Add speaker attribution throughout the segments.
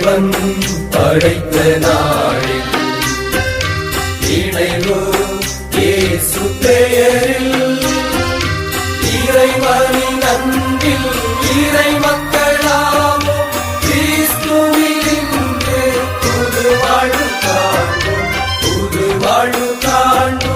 Speaker 1: இறைவன் படைத்த நாளில் இணைவு இயேசு பெயரில் இறைவனின் அன்பில் இறை மக்களாமோ கிறிஸ்துவில் இன்று புது வாழ்வு காண்போம், புது வாழ்வு காண்போம்.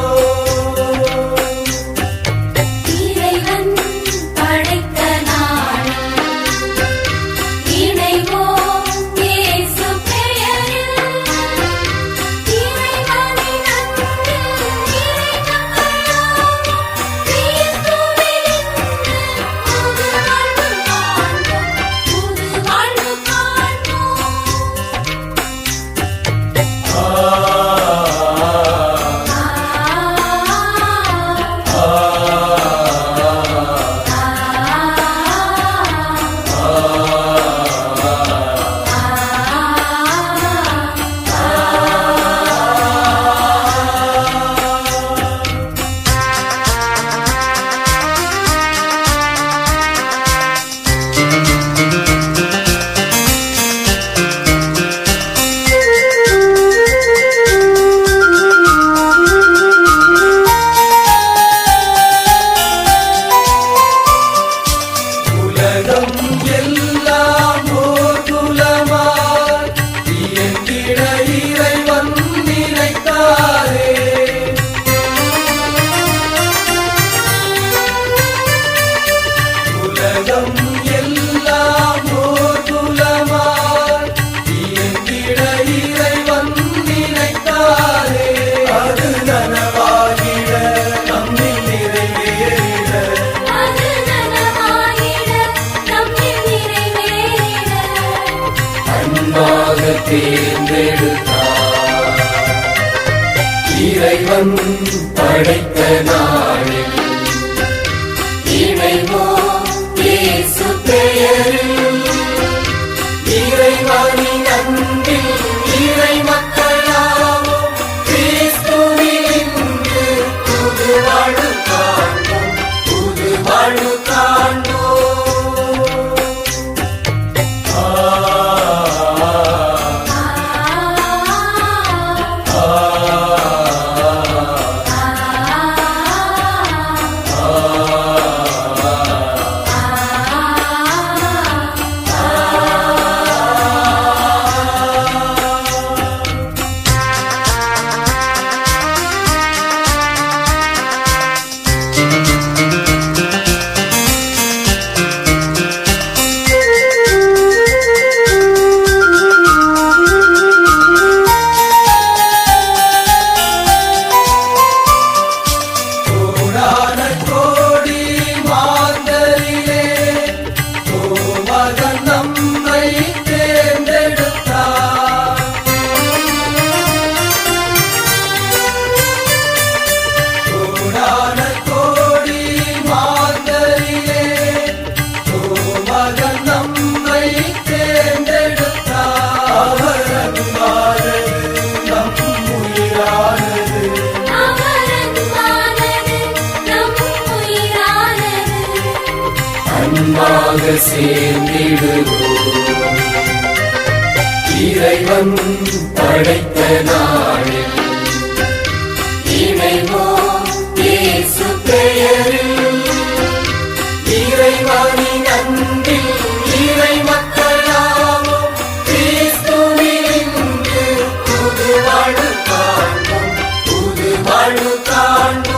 Speaker 1: இறைவன் படைத்த நாளில் இணைவோம் இயேசு பெயரில் இறைவனின் அன்பில் இறை மக்களாமோ கிறிஸ்துவில் இன்று புது வாழ்வு காண்போம், புது வாழ்வு காண்போம். சேர்ந்திடுவோம் இறைவன் படைத்த நாளில் இணைவோம் இயேசு பெயரில் இறைவனின் அன்பில் இறை மக்களாமோ கிறிஸ்துவில் இன்று புது வாழ்வு காண்போம், புது வாழ்வு காண்போம்.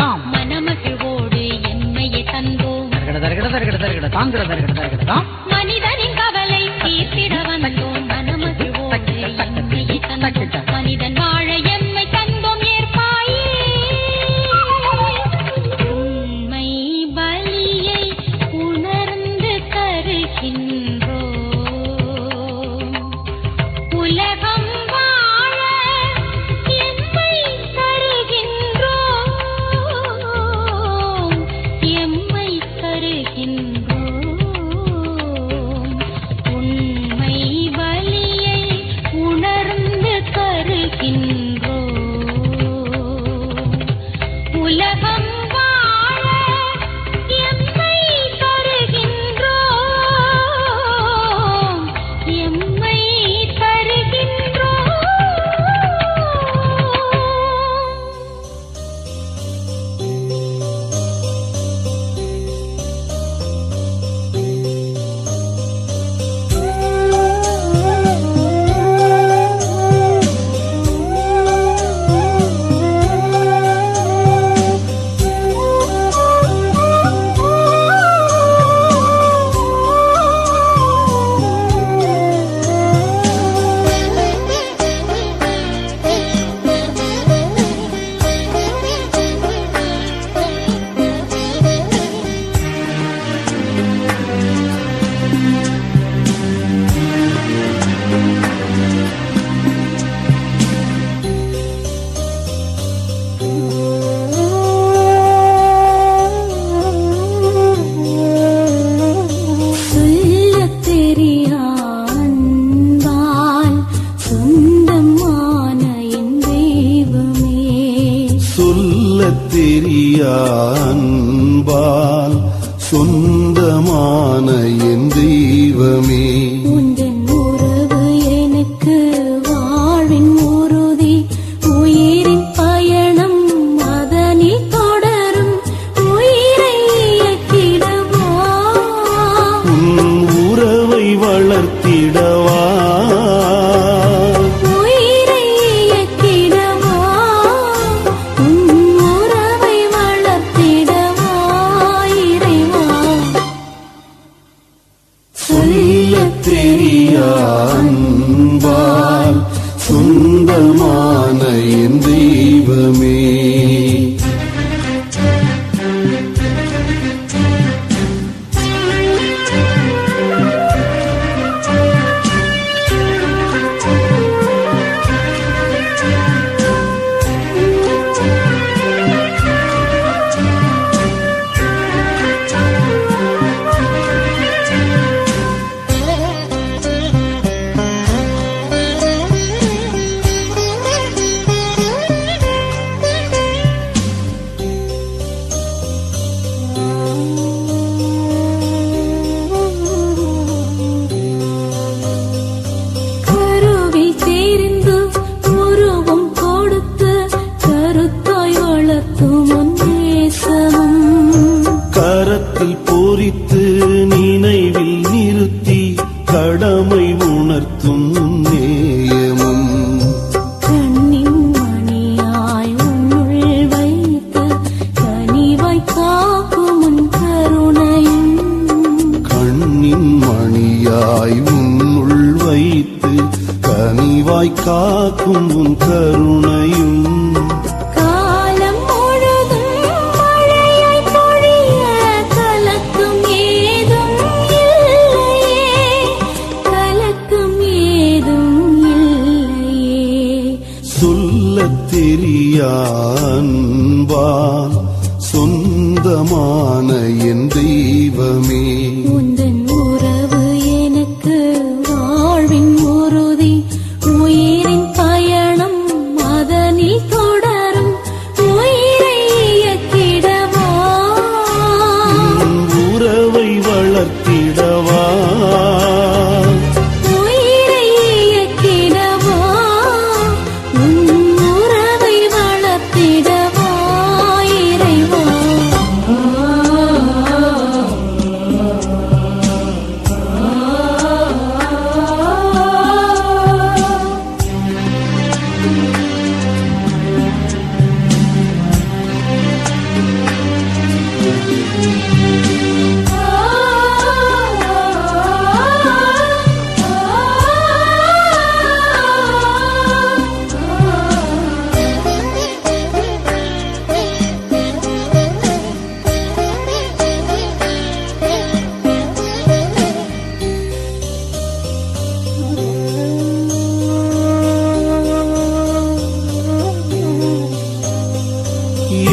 Speaker 2: தாம்
Speaker 3: மனமகிழ்வோடு எம்மையை தந்தோம் மனிதனின் கவலை தீர்த்திட வந்தோம் மனமகிழ்வோடு எம்மையை தந்தோம் மனிதன் வாழ எம்மை தந்தோம் ஏற்பாயே உண்மை பலியை உணர்ந்து தருகின்றோம் உலகம் வாழ எம்மை தருகின்றோம் எம்மை தருகின்றோம் உண்மை பலியை உணர்ந்து தருகின்றோம் உலகம் வாழ எம்மை தருகின்றோம் எம்மை தருகின்றோம் சொல்லத் தெரியா அன்பால் சொந்தமான என் தெய்வமே
Speaker 4: சொல்லத் தெரியா அன்பால் சொந்தமான என் தெய்வமே
Speaker 3: உந்தன் உறவு எனக்கு வாழ்வின் உறுதி உயிரின் பயணம் அதனில் தொடரும் உயிரை இயக்கிடவா
Speaker 4: உன் உறவை வளர்த்திடவா
Speaker 3: உயிரை இயக்கிடவா உன் உறவை வளர்த்திடவா இறைவா
Speaker 4: சொல்லத் தெரியா அன்பால் சொந்தமான என் தெய்வமே
Speaker 3: கருவில் சேர்ந்து உருவம் கொடுத்து கருத்தாய் வளர்த்தும் உன் நேசமும்
Speaker 4: கரத்தில் பொறித்து நினைவில் நிறுத்தி கடமை உணர்த்தும் நேயமும்
Speaker 3: கண்ணின் மணியாய் உன்னுள் வைத்து கனிவாய் காக்கும் உன் கருணையும்
Speaker 4: கண்ணின் மணியாய் உன்னுள் வைத்து கனிவாய் காக்கும் உன் கருணையும்
Speaker 3: காலம் முழுதும் மழையாய் பொழிய கலக்கம் ஏதும் இல்லையே கலக்கம் ஏதும் இல்லையே
Speaker 4: சொல்லத் தெரியா அன்பால் சொந்தமான என் தெய்வமே
Speaker 3: உந்தன் உறவு எனக்கு வாழ்வின் உறுதி உயிரின் பயணம் அதனில் தொடரும் உயிரை இயக்கிடவா
Speaker 4: உன் உறவை வளர்த்திடவா
Speaker 3: உயிரை இயக்கிடவா உன் உறவை வளர்த்திடவா இறைவா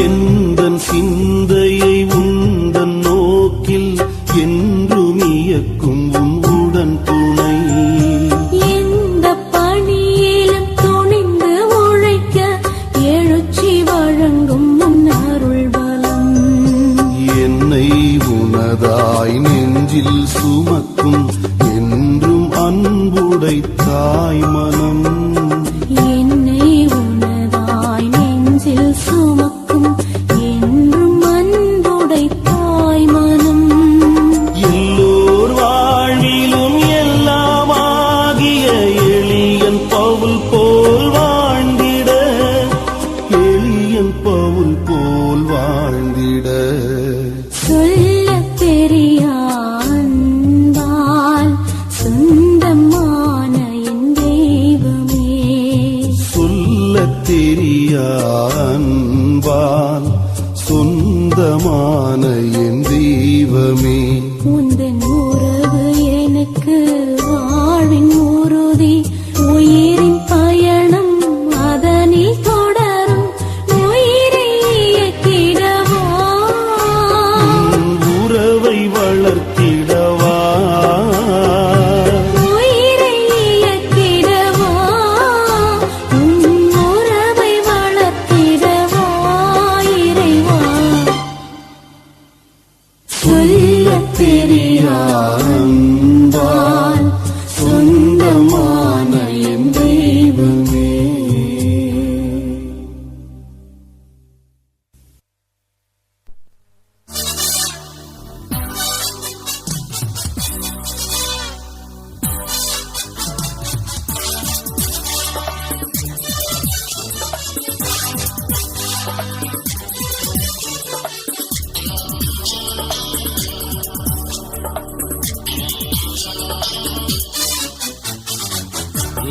Speaker 4: எந்தன் சிந்தையை உந்தன் நோக்கில் என்றும் இயக்கும் உடன் துணை.
Speaker 3: எந்த பணியிலும் துணிந்து உழைக்க எழுச்சி வழங்கும் உன் அருள் பலம்.
Speaker 4: என்னை உனதாய் நெஞ்சில் சுமக்கும் என்றும் அன்புடை தாய் மனம்.
Speaker 3: என்னை உனதாய் நெஞ்சில் சுமக்கும் என்றும் அன்புடை தாய் மனம்.
Speaker 4: எல்லோர் வாழ்விலும் எல்லாமாகிய எளியன் பவுல் போல் வாழ்ந்திட, எளியன் பவுல் போல் வாழ்ந்திட.
Speaker 3: சொல்லத் தெரியா அன்பால் சொந்தமான என் தெய்வமே.
Speaker 4: சொல்லத் தெரியா அன்பால் சொந்தமான என் தெய்வமே.
Speaker 3: உந்தன் உறவு எனக்கு வாழ்வின் உறுதி. உயிரின் பயணம் அதனில் தொடரும். உயிரை இயக்கிடவா,
Speaker 4: உறவை வளர்த்திடவா,
Speaker 3: உயிரை இயக்கிடவா, உன் உறவை வளர்த்திடவா இறைவா. சொல்லத் தெரியா அன்பால் சொந்தமான என் தெய்வமே.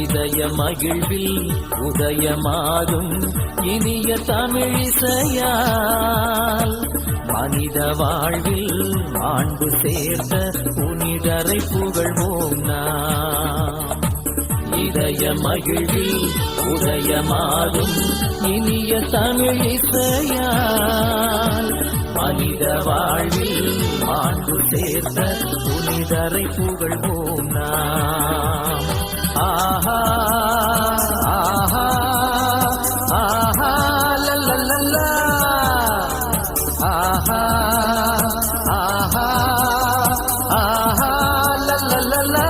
Speaker 2: இதய மகிழ்வில் உதயமாகும் இனிய தமிழிசையால் மனித வாழ்வில் மாண்பு சேர்த்த புனிதரை புகழ்வோம் நாம். இதய மகிழ்வில் உதயமாகும் இனிய தமிழிசையால் மனித வாழ்வில் மாண்பு சேர்த்த புனிதரை புகழ்வோம் நாம். ஆஹா ஆஹா ஆஹா லல்லல்லா, ஆஹா ஆஹா ஆஹா லல்லல்லா.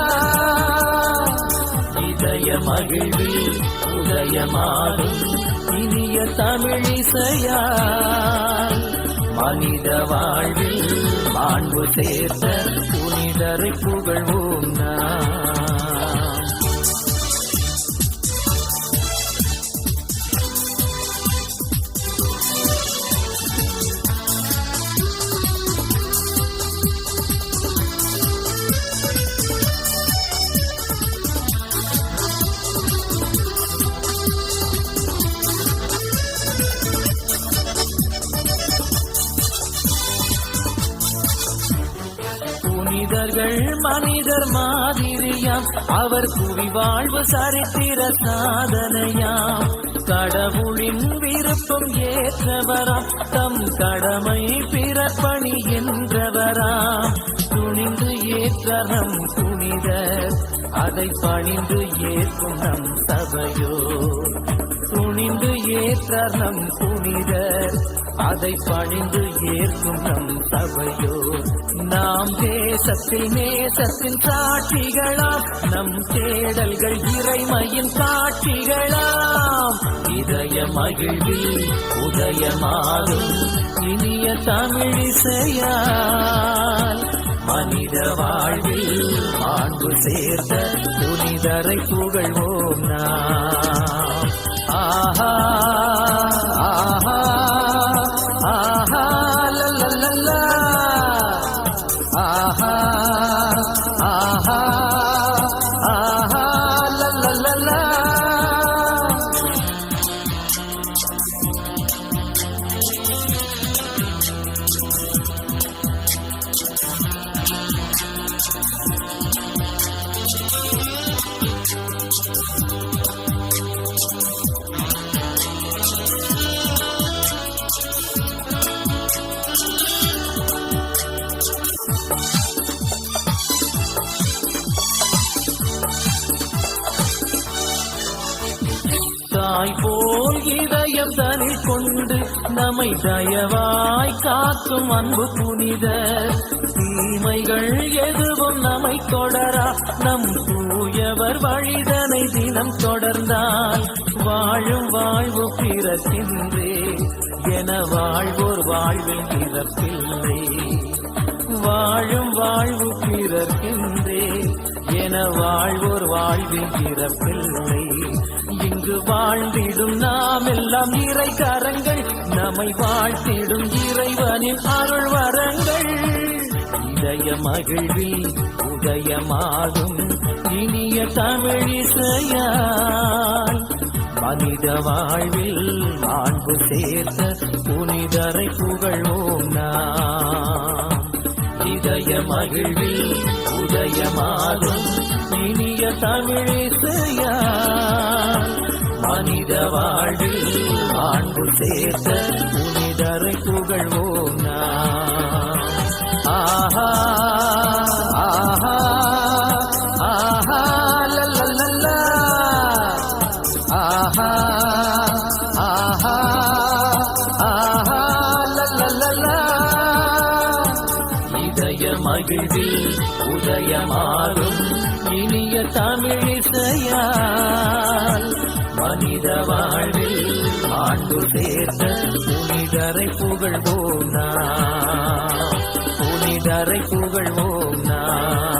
Speaker 2: இதய மகிழ்வில் உதயமாகும் இனிய தமிழிசையால் மனித வாழ்வில் மாண்பு சேர்த்த புனிதரை புகழ்வோம் நாம். புனிதர்கள் மனிதர் மாதிரியாம், அவர் புவி வாழ்வு சரித்திர சாதனையாம். கடவுளின் விருப்பம் ஏற்றவராம், தம் கடமை பிறப்பணி என்றவராம். துணிந்து ஏற்ற நம் புனிதர், அதை பணிந்து ஏற்கும் நம் சபையோ. துணிந்து ஏற்ற நம் புனிதர், அதை பணிந்து ஏற்கும் நம் சபையோ. நாம் தேசத்தில் நேசத்தின் சாட்சிகளாம், நம் தேடல்கள் இறைமையின் காட்சிகளாம். இதய மகிழ்வில் உதயமாகும் இனிய தமிழிசையால் மனித வாழ்வில் மாண்பு சேர்த்த புனிதரை புகழ்வோம் நாம். ஆஹா ஆஹா ஆஹா லல்லல்லா. நம்மை தயவாய் காக்கும் அன்பு புனிதர் தீமைகள் எதுவும் நம்மை தொடரா நம் தூயவர் வழிதனை தினம் தொடர்ந்தால் வாழும் வாழ்வு பிறக்கின்றே என வாழ்வோர் வாழ்வில் பிறப்பில்லை வாழும் வாழ்வு பிறக்கின்றே என வாழ்வோர் வாழ்வில் பிறப்பில்லை இங்கு வாழ்ந்திடும் நாம் எல்லாம் இறை கரங்கள் நம்மை வாழ்த்திடும் இறைவனின் அருள் வரங்கள் இதய மகிழ்வில் உதயமாகும் இனிய தமிழிசையால் மனித வாழ்வில் மாண்பு சேர்த்த புனிதரை புகழ்வோம் நாம் இதய மகிழ்வில் உதயமாகும் இனிய தமிழிசையால் மனித வாழ்வில் மாண்பு சேர்த்த புனிதரை புகழ்வோம் நாம் ஆஹா ஆஹா ஆஹா லல்லல்லா ஆஹா ஆஹா ஆஹா லல்லல்லா இதய மகிழ்வில் உதயமாகும் இனிய தமிழிசையால் மனித வாழ்வில் ஆண்டு சேர்த்த புனிதரை புகழ்வோம் நாம் புனிதரை புகழ்வோம் நாம்